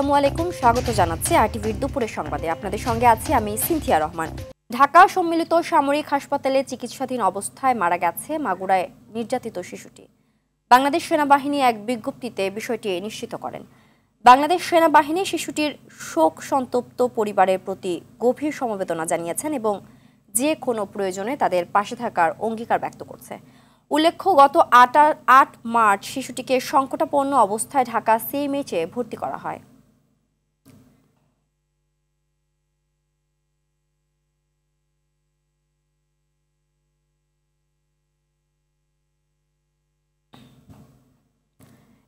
আসসালামু আলাইকুম, স্বাগত জানাচ্ছি আরটিভির দুপুরের সংবাদে। আপনাদের সঙ্গে আছি আমি সিনথিয়া রহমান। ঢাকা সম্মিলিত সামরিক হাসপাতালে চিকিৎসাধীন অবস্থায় মারা গেছে মাগুরায় নির্যাতিত শিশুটি। বাংলাদেশ সেনাবাহিনী এক বিজ্ঞপ্তিতে বিষয়টি নিশ্চিত করেন। বাংলাদেশ সেনাবাহিনী শিশুটির শোক সন্তপ্ত পরিবারের প্রতি গভীর সমবেদনা জানিয়েছেন এবং যে কোনো প্রয়োজনে তাদের পাশে থাকার অঙ্গীকার ব্যক্ত করছে। উল্লেখ্য, গত ৮ মার্চ শিশুটিকে সংকটাপন্ন অবস্থায় ঢাকা সিএমএইচে ভর্তি করা হয়।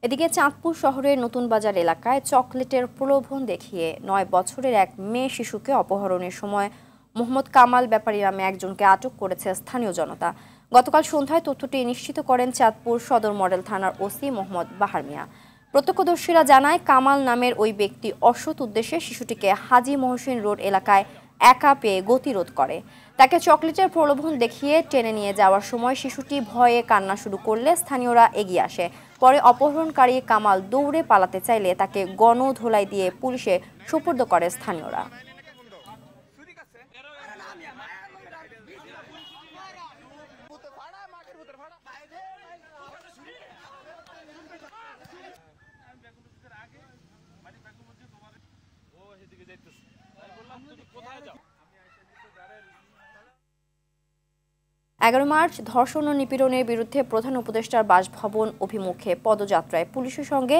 এদিকে চাঁদপুর শহরের নতুন বাজার এলাকায় চকলেটের প্রলোভন দেখিয়ে ৯ বছরের এক মেয়ে শিশুকে অপহরণের সময় মোহাম্মদ কামাল ব্যাপারী নামে একজনকে আটক করেছে স্থানীয় জনতা। গতকাল সন্ধ্যায় তথ্যটি নিশ্চিত করেন চাঁদপুর সদর মডেল থানার ওসি মোহাম্মদ বাহার মিয়া। প্রত্যক্ষদর্শীরা জানায়, কামাল নামের ওই ব্যক্তি অসৎ উদ্দেশ্যে শিশুটিকে হাজী মহসিন রোড এলাকায় একা পেয়ে গতিরোধ করে। তাকে চকলেটের প্রলোভন দেখিয়ে টেনে নিয়ে যাওয়ার সময় শিশুটি ভয়ে কান্না শুরু করলে স্থানীয়রা এগিয়ে আসে। পরে অপহরণকারী কামাল দৌড়ে পালাতে চাইলে তাকে গণধোলাই দিয়ে পুলিশে সোপর্দ করে স্থানীয়রা। এগারো মার্চ ধর্ষণ ও নিপীড়নের বিরুদ্ধে প্রধান উপদেষ্টার বাসভবন অভিমুখে পদযাত্রায় পুলিশের সঙ্গে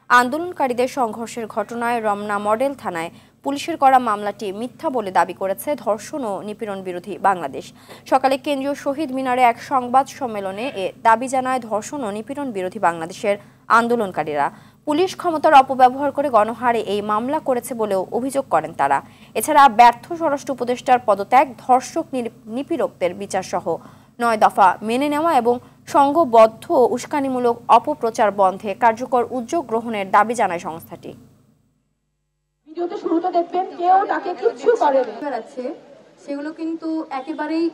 আন্দোলনকারীদের সংঘর্ষের ঘটনায় রমনা মডেল থানায় পুলিশের করা মামলাটি মিথ্যা বলে দাবি করেছে ধর্ষণ ও নিপীড়ন বিরোধী বাংলাদেশ। সকালে কেন্দ্রীয় শহীদ মিনারে এক সংবাদ সম্মেলনে এ দাবি জানায় ধর্ষণ ও নিপীড়ন বিরোধী বাংলাদেশের আন্দোলনকারীরা। পুলিশ ক্ষমতার অপব্যবহার করে গণহারে এই মামলা করেছে বলেও অভিযোগ করেন তারা। এছাড়া ব্যর্থ স্বরাষ্ট্র উপদেষ্টার পদত্যাগ, ধর্ষক নিপীড়কদের বিচার সহ ৯ দফা মেনে নেওয়া এবং সংঘবদ্ধ উস্কানিমূলক অপপ্রচার বন্ধে কার্যকর উদ্যোগ গ্রহণের দাবি জানায় সংস্থাটি। ভিডিওতে শুরুতে দেখবেন কেউ তাকে কিছু করে সেগুলো কিন্তু একেবারেই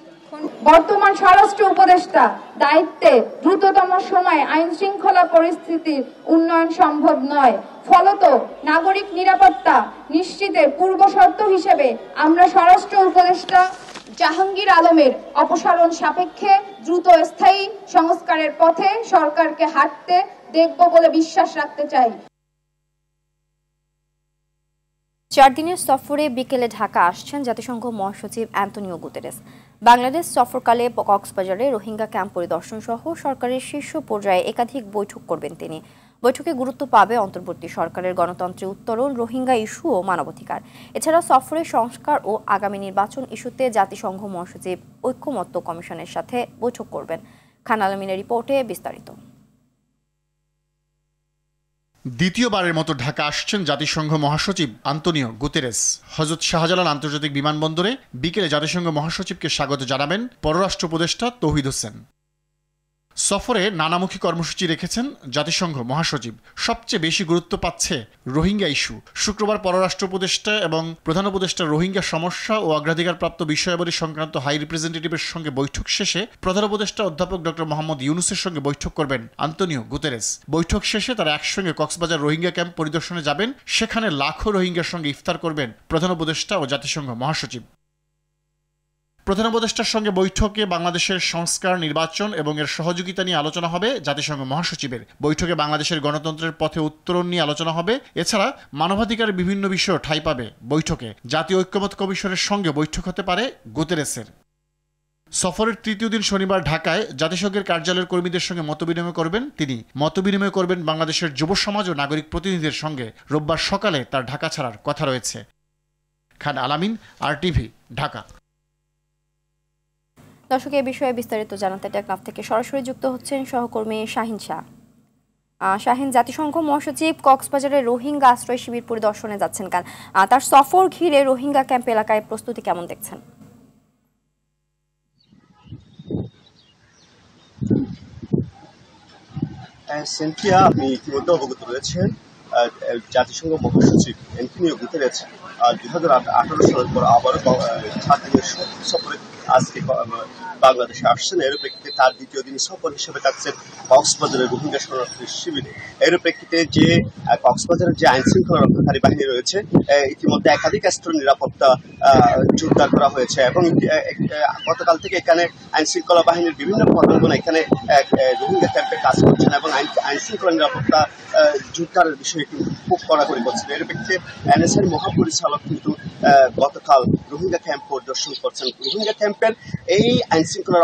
বর্তমান স্বরাষ্ট্র উপদেষ্টা দায়িত্বে দ্রুততম সময়ে আইন শৃঙ্খলা পরিস্থিতির উন্নয়ন সম্ভব নয়। ফলত নাগরিক নিরাপত্তা নিশ্চিতের পূর্বশর্ত হিসেবে আমরা স্বরাষ্ট্র উপদেষ্টা জাহাঙ্গীর আলমের অপসারণ সাপেক্ষে দ্রুত স্থায়ী সংস্কারের পথে সরকারকে হাঁটতে দেখব বলে বিশ্বাস রাখতে চাই। 4 দিনের সফরে বিকেলে ঢাকা আসছেন জাতিসংঘ মহাসচিব অ্যান্তনিও গুতেরেস। বাংলাদেশ সফরকালে কক্সবাজারে রোহিঙ্গা ক্যাম্প পরিদর্শন সহ সরকারের শীর্ষ পর্যায়ে একাধিক বৈঠক করবেন তিনি। বৈঠকে গুরুত্ব পাবে অন্তর্বর্তী সরকারের গণতন্ত্রের উত্তরণ, রোহিঙ্গা ইস্যু ও মানবাধিকার। এছাড়া সফরের সংস্কার ও আগামী নির্বাচন ইস্যুতে জাতিসংঘ মহাসচিব ঐক্যমত্য কমিশনের সাথে বৈঠক করবেন। খান আলমিনের রিপোর্টে বিস্তারিত। দ্বিতীয়বারের মতো ঢাকা আসছেন জাতিসংঘ মহাসচিব আন্তোনিও গুতেরেস। হযরত শাহজালাল আন্তর্জাতিক বিমানবন্দরে বিকেলে জাতিসংঘ মহাসচিবকে স্বাগত জানাবেন পররাষ্ট্র উপদেষ্টা তৌহিদ হোসেন। সফরে নানামুখী কর্মসূচি রেখেছেন জাতিসংঘ মহাসচিব। সবচেয়ে বেশি গুরুত্ব পাচ্ছে রোহিঙ্গা ইস্যু। শুক্রবার পররাষ্ট্র উপদেষ্টা এবং প্রধান উপদেষ্টা রোহিঙ্গা সমস্যা ও অগ্রাধিকারপ্রাপ্ত বিষয়াবলী সংক্রান্ত হাই রিপ্রেজেন্টেটিভের সঙ্গে বৈঠক শেষে প্রধান উপদেষ্টা অধ্যাপক ডক্টর মোহাম্মদ ইউনুসের সঙ্গে বৈঠক করবেন আন্তোনিও গুতেরেস। বৈঠক শেষে তারা একসঙ্গে কক্সবাজার রোহিঙ্গা ক্যাম্প পরিদর্শনে যাবেন। সেখানে লাখো রোহিঙ্গার সঙ্গে ইফতার করবেন প্রধান উপদেষ্টা ও জাতিসংঘ মহাসচিব। প্রধান উপদেষ্টার সঙ্গে বৈঠকে বাংলাদেশের সংস্কার, নির্বাচন এবং এর সহযোগিতা নিয়ে আলোচনা হবে জাতিসংঘ মহাসচিবের। বৈঠকে বাংলাদেশের গণতন্ত্রের পথে উত্তরণ নিয়ে আলোচনা হবে। এছাড়া মানবাধিকারের বিভিন্ন বিষয় ঠাঁই পাবে বৈঠকে। জাতীয় ঐক্যমত্য কমিশনের সঙ্গে বৈঠক হতে পারে গুতেরেসের। সফরের তৃতীয় দিন শনিবার ঢাকায় জাতিসংঘের কার্যালয়ের কর্মীদের সঙ্গে মতবিনিময় করবেন তিনি। মতবিনিময় করবেন বাংলাদেশের যুব সমাজ ও নাগরিক প্রতিনিধিদের সঙ্গে। রোববার সকালে তার ঢাকা ছাড়ার কথা রয়েছে। খান আলামিন, আরটিভি, ঢাকা। দর্শক, এই বিষয়ে বিস্তারিত জানাতে টেকনাফ থেকে সরাসরি যুক্ত হচ্ছেন সহকর্মী শাহিন শাহ। শাহিন, জাতিসংঘ মহাসচিব কক্সবাজারের রোহিঙ্গা আশ্রয় শিবির পরিদর্শনে যাচ্ছেন কেন? তার সফর ঘিরে রোহিঙ্গা ক্যাম্প এলাকায় প্রস্তুতি কেমন দেখছেন? সেন্টিয়া, আপনি ইতিমধ্যে অবগত রয়েছেন জাতিসংঘ মহাসচিব অ্যান্তোনিও গুতেরেস 2018 সালের পর আবারও 7 দিনের সফরে আজকে বাংলাদেশে আসছেন। এর প্রেক্ষিতে তার দ্বিতীয় দিন সফর হিসেবে থাকছেন কক্সবাজারের রোহিঙ্গা শরণার্থী শিবিরে। এর প্রেক্ষিতে যে কক্সবাজারের যে আইন শৃঙ্খলা রক্ষাকারী বাহিনী রয়েছে, ইতিমধ্যে একাধিক স্তরের নিরাপত্তা জোরদার করা হয়েছে এবং গতকাল থেকে এখানে আইন শৃঙ্খলা বাহিনীর বিভিন্ন পদাঙ্গন এখানে রোহিঙ্গা ক্যাম্পে কাজ করছেন এবং আইন শৃঙ্খলা নিরাপত্তা জোরদারের বিষয়ে কিন্তু খুব কড়াকড়ি করছেন। এর প্রেক্ষিতে এনএসএর মহাপরিচালক কিন্তু গতকাল রোহিঙ্গা ক্যাম্প পরিদর্শন করছেন। রোহিঙ্গা ক্যাম্পের এই আইন শৃঙ্খলা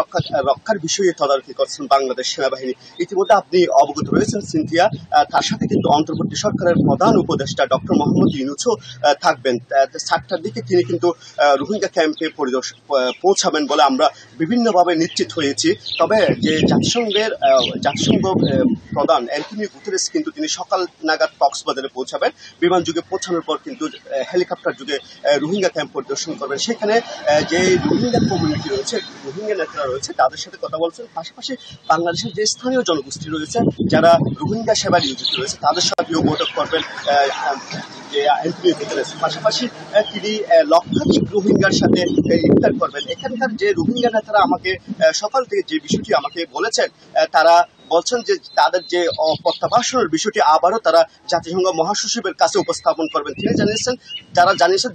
রক্ষার বিষয়ে তদারকি করছেন বাংলাদেশ সেনাবাহিনী। ইতিমধ্যে আপনি অবগত রয়েছেন সিনথিয়া, তার সাথে কিন্তু অন্তর্বর্তী সরকারের প্রধান উপদেষ্টা ডক্টর মোহাম্মদ ইউনূসও থাকবেন। 7টার দিকে তিনি কিন্তু রোহিঙ্গা ক্যাম্পে পৌঁছাবেন বলে আমরা বিভিন্নভাবে নিশ্চিত হয়েছি। তবে যে জাতিসংঘ প্রধান অ্যান্টনিও গুতেরেস কিন্তু তিনি সকাল নাগাদ কক্সবাজারে পৌঁছাবেন। বিমান যুগে পৌঁছানোর পর কিন্তু হেলিকপ্টার যুগে রোহিঙ্গা ক্যাম্প পরিদর্শন করবেন। সেখানে যে রোহিঙ্গা কমিউনিটি রয়েছে, রোহিঙ্গা নেতারা রয়েছে, তাদের সাথে কথা বলছেন। পাশাপাশি বাংলাদেশের যে স্থানীয় জনগোষ্ঠী রয়েছে যারা রোহিঙ্গা সেবা নিয়োজিত রয়েছে তাদের সাথেও বৈঠক করবেন যে অ্যান্টনিও গুতেরেস। পাশাপাশি তিনি লক্ষাধিক রোহিঙ্গার সাথে ইফতার করবেন। এখানকার যে রোহিঙ্গা নেতারা আমাকে সকাল থেকে যে বিষয়টি আমাকে বলেছেন, তারা বলছেন যে তাদের যে প্রত্যাবাসনের বিষয়টি আবারও তারা জাতিসংঘ মহাসচিবের কাছে উপস্থাপন করবেন। তিনি জানিয়েছেন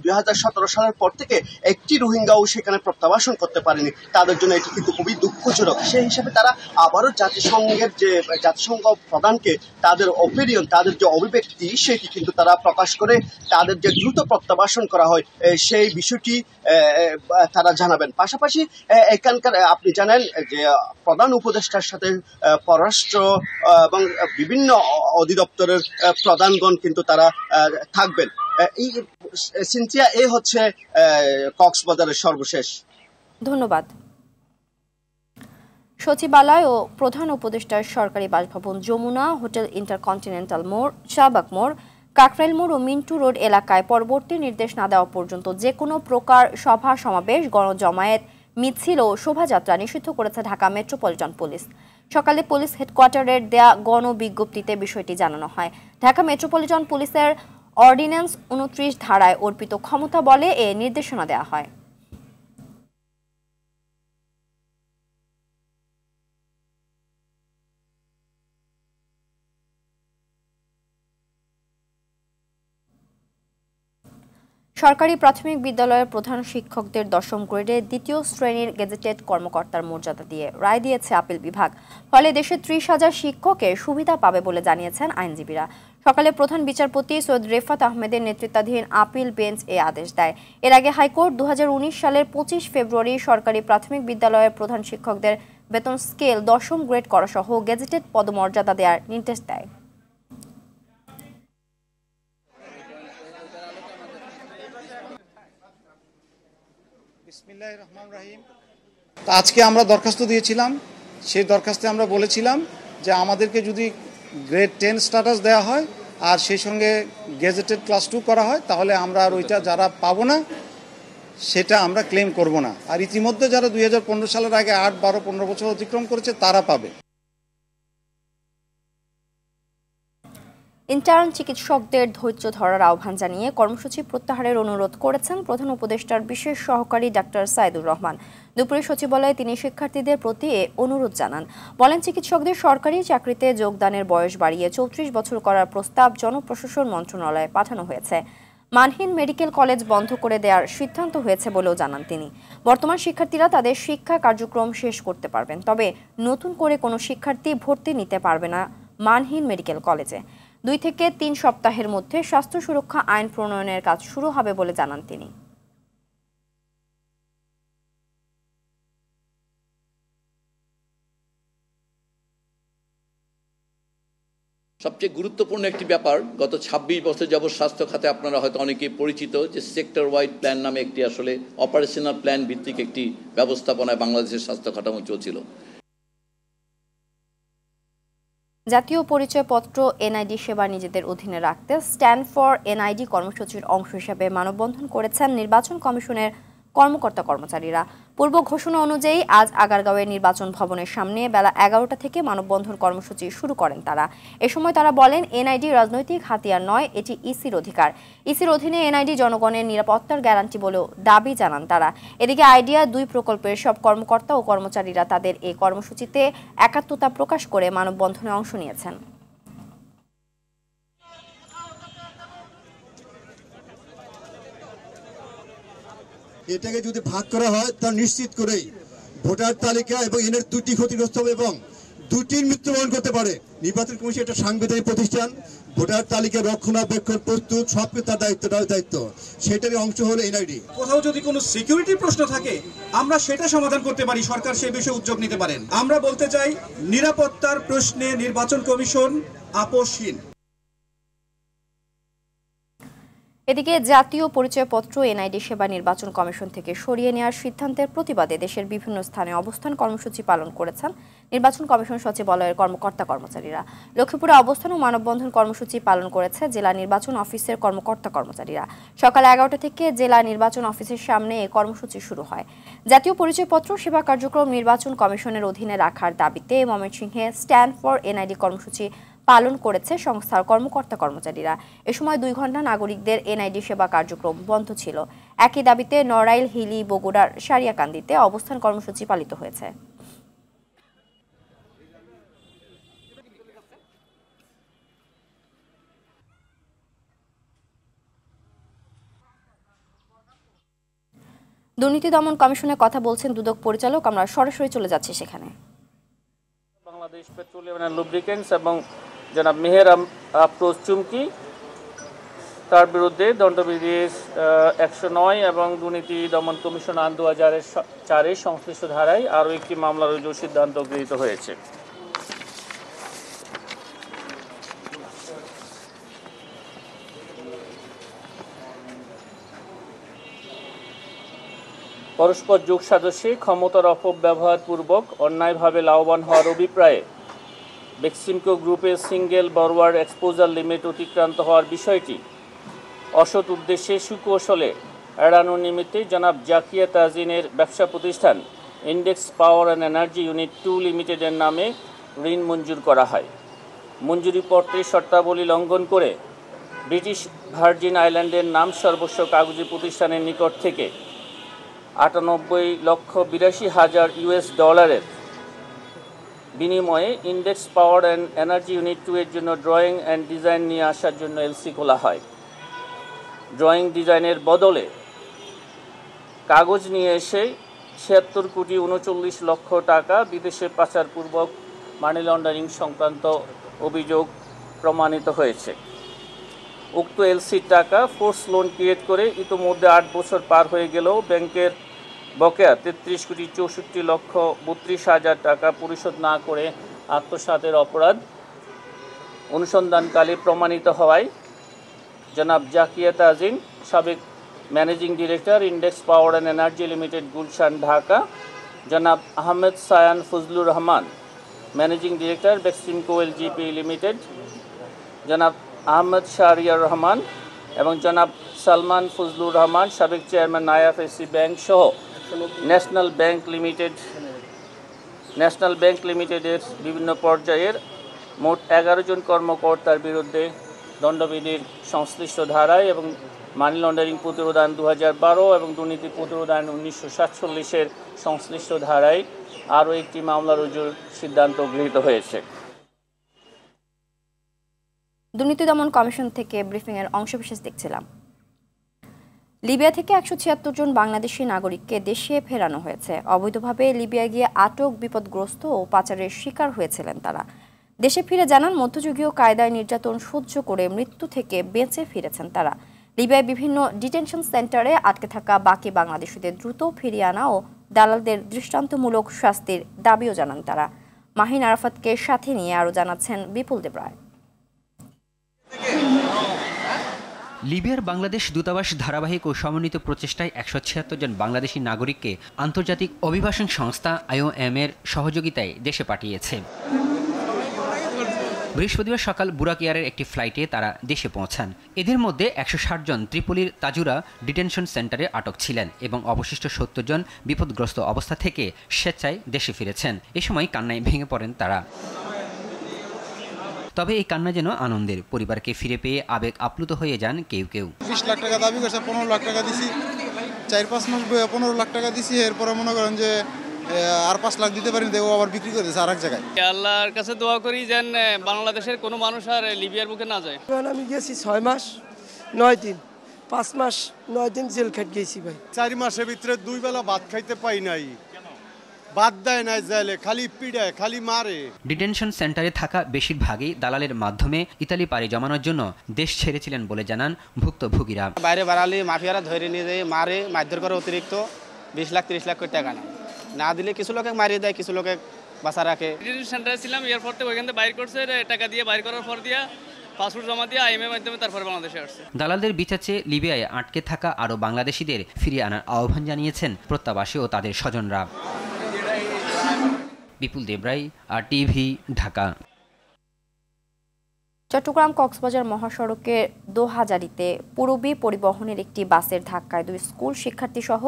2017 সালের পর থেকে একটি রোহিঙ্গাও সেখানে প্রত্যাবাসন করতে পারেনি। তাদের জন্য এটি কিন্তু খুবই দুঃখজনক। সেই হিসাবে তারা আবারও জাতিসংঘ প্রধানকে তাদের অপিনিয়ন, তাদের যে অভিব্যক্তি সেটি কিন্তু তারা প্রকাশ করে তাদের যে দ্রুত প্রত্যাবাসন করা হয় সেই বিষয়টি তারা জানাবেন। পাশাপাশি এখানকার আপনি জানেন যে প্রধান উপদেষ্টার সাথে পররাষ্ট্র এবং বিভিন্ন অধিদপ্তরের প্রধানগণ কিন্তু তারা থাকবেন। এই সিনথিয়া, এই হচ্ছে কক্সবাজারের সর্বশেষ। ধন্যবাদ। সচিবালয় ও প্রধান উপদেষ্টার সরকারি বাসভবন যমুনা, হোটেল ইন্টারকন্টিনেন্টাল মোড়, শাহবাগ মোড়, কাকরাইল মোড় ও মিন্টু রোড এলাকায় পরবর্তী নির্দেশ না দেওয়া পর্যন্ত যে কোনো প্রকার সভা সমাবেশ, গণজমায়েত, মিছিল ও শোভাযাত্রা নিষিদ্ধ করেছে ঢাকা মেট্রোপলিটন পুলিশ। সকালে পুলিশ হেডকোয়ার্টারের দেয়া গণবিজ্ঞপ্তিতে বিষয়টি জানানো হয়। ঢাকা মেট্রোপলিটন পুলিশের অর্ডিন্যান্স 29 ধারায় অর্পিত ক্ষমতা বলে এ নির্দেশনা দেওয়া হয়। সরকারি প্রাথমিক বিদ্যালয়ের প্রধান শিক্ষকদের 10ম গ্রেডে 2য় শ্রেণীর গেজেটেড কর্মকর্তার মর্যাদা দিয়ে রায় দিয়েছে আপিল বিভাগ। ফলে দেশে 30,000 শিক্ষকের সুবিধা পাবে বলে জানিয়েছেন আইনজীবীরা। সকালে প্রধান বিচারপতি সৈয়দ রেফাত আহমেদের নেতৃত্বাধীন আপিল বেঞ্চ এ আদেশ দেয়। এর আগে হাইকোর্ট 2019 সালের 25 ফেব্রুয়ারি সরকারি প্রাথমিক বিদ্যালয়ের প্রধান শিক্ষকদের বেতন স্কেল 10ম গ্রেড করা সহ গেজেটেড পদমর্যাদা দেওয়ার নির্দেশ দেয়। আজকে আমরা দরখাস্ত দিয়েছিলাম। সেই দরখাস্তে আমরা বলেছিলাম যে আমাদেরকে যদি গ্রেড 10 স্ট্যাটাস দেওয়া হয় আর সেই সঙ্গে গেজেটেড ক্লাস 2 করা হয় তাহলে আমরা আর ওইটা যারা পাবো না সেটা আমরা ক্লেম করব না। আর ইতিমধ্যে যারা 2015 সালের আগে 8, 12, 15 বছর অতিক্রম করেছে তারা পাবে। ইন্টার্ন চিকিৎসকদের ধৈর্য ধরার আহ্বান জানিয়ে কর্মসূচি প্রত্যাহারের অনুরোধ করেছেন প্রধান উপদেষ্টার বিশেষ সহকারী ডাক্তার সাইদুর রহমান। দুপুরে সচিবালয়ে তিনি শিক্ষার্থীদের প্রতি এ অনুরোধ জানান। বলেন, চিকিৎসকদের সরকারি চাকরিতে যোগদানের বয়স বাড়িয়ে 34 বছর করার প্রস্তাব জনপ্রশাসন মন্ত্রণালয়ে পাঠানো হয়েছে। মানহীন মেডিকেল কলেজ বন্ধ করে দেওয়ার সিদ্ধান্ত হয়েছে বলেও জানান তিনি। বর্তমান শিক্ষার্থীরা তাদের শিক্ষা কার্যক্রম শেষ করতে পারবেন, তবে নতুন করে কোনো শিক্ষার্থী ভর্তি নিতে পারবে না মানহীন মেডিকেল কলেজে। 2 থেকে 3 সপ্তাহের মধ্যে স্বাস্থ্য সুরক্ষা আইন প্রণয়নের কাজ শুরু হবে বলে জানান তিনি। সবচেয়ে গুরুত্বপূর্ণ একটি ব্যাপার, গত 26 বছর যাবৎ স্বাস্থ্য খাতে আপনারা হয়তো অনেকেই পরিচিত যে সেক্টর ওয়াইড প্ল্যান নামে একটি আসলে অপারেশনাল প্ল্যান ভিত্তিক একটি ব্যবস্থাপনায় বাংলাদেশের স্বাস্থ্য কাঠামো চলছিল। জাতীয় পরিচয়পত্র এনআইডি সেবা নিজেদের অধীনে রাখতে স্ট্যান্ড ফর এনআইডি কর্মসূচির অংশ হিসেবে মানববন্ধন করেছেন নির্বাচন কমিশনের কর্মকর্তা কর্মচারীরা। পূর্ব ঘোষণা অনুযায়ী আজ আগারগাঁওয়ের নির্বাচন ভবনের সামনে বেলা 11টা থেকে মানববন্ধন কর্মসূচি শুরু করেন তারা। এ সময় তারা বলেন, এনআইডি রাজনৈতিক হাতিয়ার নয়, এটি ইসির অধিকার। ইসির অধীনে এনআইডি জনগণের নিরাপত্তার গ্যারান্টি বলেও দাবি জানান তারা। এদিকে আইডিয়া 2 প্রকল্পের সব কর্মকর্তা ও কর্মচারীরা তাদের এই কর্মসূচিতে একাত্মতা প্রকাশ করে মানববন্ধনে অংশ নিয়েছেন। এটাকে যদি ভাগ করা হয় তা নিশ্চিত করেই ভোটার তালিকা এবং এর 2টি ক্ষতিগ্রস্ত হবে এবং 2টির মৃত্যুবরণ করতে পারে। নির্বাচন কমিশন একটা সাংবিধানিক প্রতিষ্ঠান, ভোটার তালিকা রক্ষণাবেক্ষণ প্রস্তুত সবকিছু তার দায়িত্ব, সেটারই অংশ হলো এনআইডি। কোথাও যদি কোনো সিকিউরিটি প্রশ্ন থাকে আমরা সেটা সমাধান করতে পারি, সরকার সেই বিষয়ে উদ্যোগ নিতে পারেন। আমরা বলতে চাই, নিরাপত্তার প্রশ্নে নির্বাচন কমিশন আপোষহীন। এদিকে জাতীয় পরিচয়পত্র এনআইডি সেবা নির্বাচন কমিশন থেকে সরিয়ে নেওয়ার সিদ্ধান্তের প্রতিবাদে দেশের বিভিন্ন স্থানে অবস্থান কর্মসূচি পালন করেছেন নির্বাচন কমিশন সচিবালয়ের কর্মকর্তা কর্মচারীরা। লক্ষ্মীপুরে অবস্থান ও মানববন্ধন কর্মসূচি পালন করেছে জেলা নির্বাচন অফিসের কর্মকর্তা কর্মচারীরা। সকাল 11টা থেকে জেলা নির্বাচন অফিসের সামনে এই কর্মসূচি শুরু হয়। জাতীয় পরিচয়পত্র সেবা কার্যক্রম নির্বাচন কমিশনের অধীনে রাখার দাবিতে ময়মনসিংহে স্ট্যান্ড ফর এনআইডি কর্মসূচি পালন করেছে সংস্থার কর্মকর্তা কর্মচারীরা। এ সময় 2 ঘণ্টা নাগরিকদের এনআইডি সেবা কার্যক্রম বন্ধ ছিল। একই দাবিতে নড়াইল, হিলি, বগুড়ার সারিয়াকান্দিতে অবস্থান কর্মসূচি পালিত হয়েছে। দুর্নীতি দমন কমিশনের কথা বলছেন দুদক পরিচালক। আমরা সরাসরি চলে যাচ্ছি সেখানে। বাংলাদেশ পেট্রোলিয়াম এন্ড লুব্রিকেন্টস এবং জনাব মেহের আফরোজ চুমকি, তার বিরুদ্ধে দণ্ডবিধি 109 এবং দুর্নীতি দমন কমিশন আইন 2004 সংশ্লিষ্ট ধারায় আরও একটি মামলা রুজুর সিদ্ধান্ত গৃহীত হয়েছে। পরস্পর যোগ সাদস্যে ক্ষমতার অপব্যবহার পূর্বক অন্যায়ভাবে লাভবান হওয়ার অভিপ্রায়ে বেক্সিমকো গ্রুপের সিঙ্গেল বরওয়ার এক্সপোজার লিমিট অতিক্রান্ত হওয়ার বিষয়টি অসৎ উদ্দেশ্যে সুকৌশলে এড়ানোর নিমিত্তে জনাব জাকিয়া তাজিনের ব্যবসা প্রতিষ্ঠান index power and energy unit 2 লিমিটেডের নামে ঋণ মঞ্জুর করা হয়। মঞ্জুরিপত্রের শর্তাবলী লঙ্ঘন করে ব্রিটিশ ভার্জিন আইল্যান্ডের নাম সর্বস্ব কাগজি প্রতিষ্ঠানের নিকট থেকে 98,82,000 US ডলারের বিনিময়ে index power and energy unit 2 এর জন্য ড্রয়িং অ্যান্ড ডিজাইন নিয়ে আসার জন্য এলসি খোলা হয়। ড্রয়িং ডিজাইনের বদলে কাগজ নিয়ে এসে 76,39,00,000 টাকা বিদেশে পাচারপূর্বক মানি লন্ডারিং সংক্রান্ত অভিযোগ প্রমাণিত হয়েছে। উক্ত এলসির টাকা ফোর্স লোন ক্রিয়েট করে ইতোমধ্যে 8 বছর পার হয়ে গেলেও ব্যাংকের বকেয়া 33,64,32,000 টাকা পরিশোধ না করে আত্মসাতের অপরাধ অনুসন্ধানকালে প্রমাণিত হওয়ায় জনাব জাকিয়া তাজিন, সাবেক managing director Index power and energy limited, Gulshan, Dhaka, জনাব Ahmed Sayan Fazlur Rahman, managing director Beximco LGP limited, জনাব আহমেদ শাহরিয়ার রহমান এবং জনাব সালমান ফজলুর রহমান, সাবেক চেয়ারম্যান আইএফএসসি ব্যাংক সহ ন্যাশনাল ব্যাংক লিমিটেডের বিভিন্ন পর্যায়ের মোট 11 জন কর্মকর্তার বিরুদ্ধে দণ্ডবিধির সংশ্লিষ্ট ধারায় এবং মানি লন্ডারিং প্রতিরোধ আইন 2012 এবং দুর্নীতি প্রতিরোধ আইন 1947-এর সংশ্লিষ্ট ধারায় আরও একটি মামলা রুজুর সিদ্ধান্ত গৃহীত হয়েছে। দুর্নীতি দমন কমিশন থেকে ব্রিফিংয়ের অংশবিশেষ দেখছিলাম। লিবিয়া থেকে 176 জন বাংলাদেশি নাগরিককে দেশে ফেরানো হয়েছে। অবৈধভাবে লিবিয়া গিয়ে আটক, বিপদগ্রস্ত ও পাচারের শিকার হয়েছিলেন তারা। দেশে ফিরে জানান, মধ্যযুগীয় কায়দায় নির্যাতন সহ্য করে মৃত্যু থেকে বেঁচে ফিরেছেন তারা। লিবিয়ায় বিভিন্ন ডিটেনশন সেন্টারে আটকে থাকা বাকি বাংলাদেশিদের দ্রুত ফিরিয়ে আনা ও দালালদের দৃষ্টান্তমূলক শাস্তির দাবিও জানান তারা। মাহিন আরাফাতকে সাথে নিয়ে আরও জানাচ্ছেন বিপুল দেবরায়। লিবিয়ার বাংলাদেশ দূতাবাস ধারাবাহিক ও সমন্বিত প্রচেষ্টায় 176 জন বাংলাদেশি নাগরিককে আন্তর্জাতিক অভিবাসন সংস্থা IOM এর সহযোগিতায় দেশে পাঠিয়েছে। বৃহস্পতিবার সকাল বুরাক এয়ারের একটি ফ্লাইটে তারা দেশে পৌঁছান। এদের মধ্যে 160 জন ত্রিপোলির তাজুরা ডিটেনশন সেন্টারে আটক ছিলেন এবং অবশিষ্ট 70 জন বিপদগ্রস্ত অবস্থা থেকে স্বেচ্ছায় দেশে ফিরেছেন। এ সময় কান্নায় ভেঙে পড়েন তারা। তবে এই কান্না যেন আনন্দের। পরিবারকে ফিরে পেয়ে আবেগ আপ্লুত হয়ে যান কেউ কেউ। 20 লাখ টাকা দাবি করছে, 15 লাখ টাকা দিছি, 4-5 মাস 15 লাখ টাকা দিছি। এরপরে মনে করেন যে আর 5 লাখ দিতে পারি, দেবো আবার বিক্রি করে দিচ্ছে আরেক জায়গায়। আল্লাহর কাছে দোয়া করি যেন বাংলাদেশের কোনো মানুষ আর লিবিয়ার বুকে না যায়। আমি গেছি 6 মাস 9 দিন, 5 মাস 9 দিন জেল খেট গেছি ভাই। 4 মাসের ভিতরে 2 বেলা ভাত খাইতে পাই নাই, বাদ দেয় নাই জেলে, খালি পিড়ায়, খালি মারে। ডিটেনশন সেন্টারে থাকা বেশিরভাগই দালালের মাধ্যমে ইতালি পাড়ি জমানোর জন্য দেশ ছেড়েছিলেন বলে জানান ভুক্তভোগীরা। বাইরে বাড়ালে মাফিয়ারা ধরে নিয়ে যায়, মারে, মারধর করে, অতিরিক্ত 20 লাখ 30 লাখ করে টাকা নেয়। না দিলে কিছু লোকে মারিয়ে দেয়, কিছু লোকে বাসা রাখে। ডিটেনশন সেন্টারে ছিলাম, এয়ারপোর্ট থেকে ওইখান থেকে বাইর করছে, টাকা দিয়ে বাইর করার পর দিয়া পাসপোর্ট জমা দিয়ে আইএমএ মাধ্যমে তারপরে বাংলাদেশে আসছে। দালালদের বিচার চেয়ে লিবিয়ায় আটকে থাকা আরও বাংলাদেশিদের ফিরিয়ে আনার আহ্বান জানিয়েছেন প্রত্যাবাসী ও তাদের স্বজনরা। বিপুল দেবরাই, RTV, ঢাকা। চট্টগ্রাম কক্সবাজার মহাসড়কের দোহাজারীতে পূরবী পরিবহনের একটি বাসের ধাক্কায় 2 স্কুল শিক্ষার্থী সহ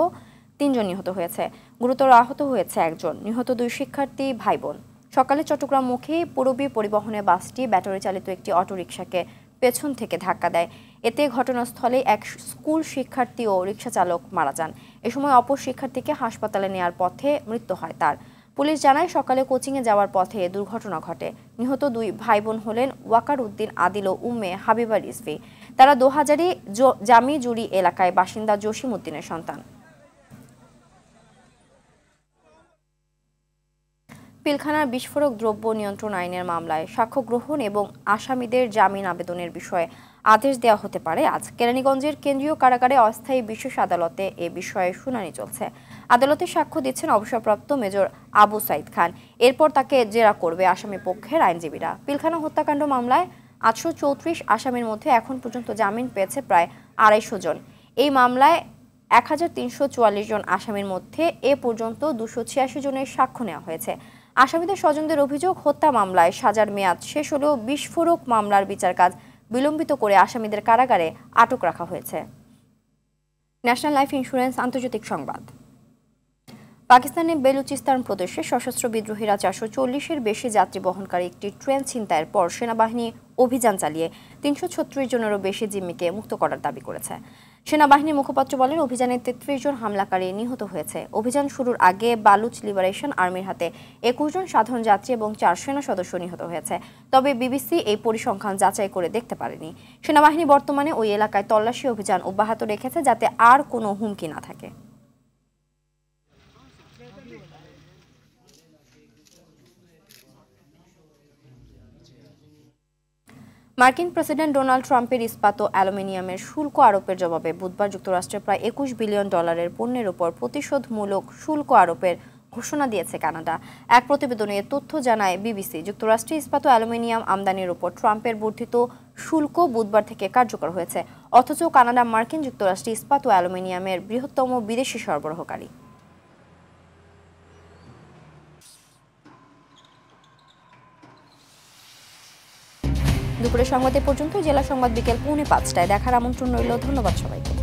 3 জন নিহত হয়েছে। গুরুতর আহত হয়েছে 1 জন। নিহত 2 শিক্ষার্থী ভাই বোন। সকালে চট্টগ্রামমুখী পূরবী পরিবহনের বাসটি ব্যাটারি চালিত একটি অটোরিকশাকে পেছন থেকে ধাক্কা দেয়। এতে ঘটনাস্থলে 1 স্কুল শিক্ষার্থী ও রিকশা চালক মারা যান। এ সময় অপর শিক্ষার্থীকে হাসপাতালে নেওয়ার পথে মৃত্যু হয় তার। পুলিশ জানায় সকালে কোচিংয়ে যাওয়ার পথে দুর্ঘটনা ঘটে। নিহত 2 ভাই বোন হলেন ওয়াকার উদ্দিন আদিল ও উম্মে হাবিবা রিজভী। তারা দোহাজারী জামিজুরি এলাকায় বাসিন্দা জসিম উদ্দিনের সন্তান। পিলখানার বিস্ফোরক দ্রব্য নিয়ন্ত্রণ আইনের মামলায় সাক্ষ্য গ্রহণ এবং আসামিদের জামিন আবেদনের বিষয়ে আদেশ দেওয়া হতে পারে আজ। কেরানীগঞ্জের কেন্দ্রীয় কারাগারে অস্থায়ী বিশেষ আদালতে এ বিষয়ে শুনানি চলছে। আদালতে সাক্ষ্য দিচ্ছেন অবসরপ্রাপ্ত মেজর আবু সাইদ খান। এরপর তাকে জেরা করবে আসামি পক্ষের আইনজীবীরা। পিলখানা হত্যাকাণ্ড মামলায় 834 আসামির মধ্যে এখন পর্যন্ত জামিন পেয়েছে প্রায় 250 জন। এই মামলায় 1344 জন আসামির মধ্যে এ পর্যন্ত 286 জনের সাক্ষ্য নেওয়া হয়েছে। আসামিদের স্বজনদের অভিযোগ, হত্যা মামলায় সাজার মেয়াদ শেষ হলেও বিস্ফোরক মামলার বিচার কাজ বিলম্বিত করে আসামিদের কারাগারে আটক রাখা হয়েছে। ন্যাশনাল লাইফ ইন্স্যুরেন্স আন্তর্জাতিক সংবাদ। পাকিস্তানের বেলুচিস্তান প্রদেশে সশস্ত্র বিদ্রোহীরা 440-এর বেশি যাত্রী বহনকারী একটি ট্রেন ছিনতাইয়ের পর সেনাবাহিনী অভিযান চালিয়ে 336 জনেরও বেশি জিম্মিকে মুক্ত করার দাবি করেছে। সেনাবাহিনীর মুখপাত্র বলেন, অভিযানে 33 জন হামলাকারী নিহত হয়েছে। অভিযান শুরুর আগে বালুচ লিবারেশন আর্মির হাতে 21 জন সাধারণ যাত্রী এবং 4 সেনা সদস্য নিহত হয়েছে। তবে বিবিসি এই পরিসংখ্যান যাচাই করে দেখতে পারেনি। সেনাবাহিনী বর্তমানে ওই এলাকায় তল্লাশি অভিযান অব্যাহত রেখেছে যাতে আর কোনো হুমকি না থাকে। মার্কিন প্রেসিডেন্ট ডোনাল্ড ট্রাম্পের ইস্পাত ও অ্যালুমিনিয়ামের শুল্ক আরোপের জবাবে বুধবার যুক্তরাষ্ট্রের প্রায় 21 বিলিয়ন ডলারের পণ্যের উপর প্রতিশোধমূলক শুল্ক আরোপের ঘোষণা দিয়েছে কানাডা। এক প্রতিবেদনে এ তথ্য জানায় বিবিসি। যুক্তরাষ্ট্রে ইস্পাত ও অ্যালুমিনিয়াম আমদানির উপর ট্রাম্পের বর্ধিত শুল্ক বুধবার থেকে কার্যকর হয়েছে। অথচ কানাডা মার্কিন যুক্তরাষ্ট্রে ইস্পাত ও অ্যালুমিনিয়ামের বৃহত্তম বিদেশি সরবরাহকারী। দুপুরের সংবাদ এ পর্যন্ত। জেলা সংবাদ বিকেল 4:45টায় দেখার আমন্ত্রণ রইল। ধন্যবাদ সবাইকে।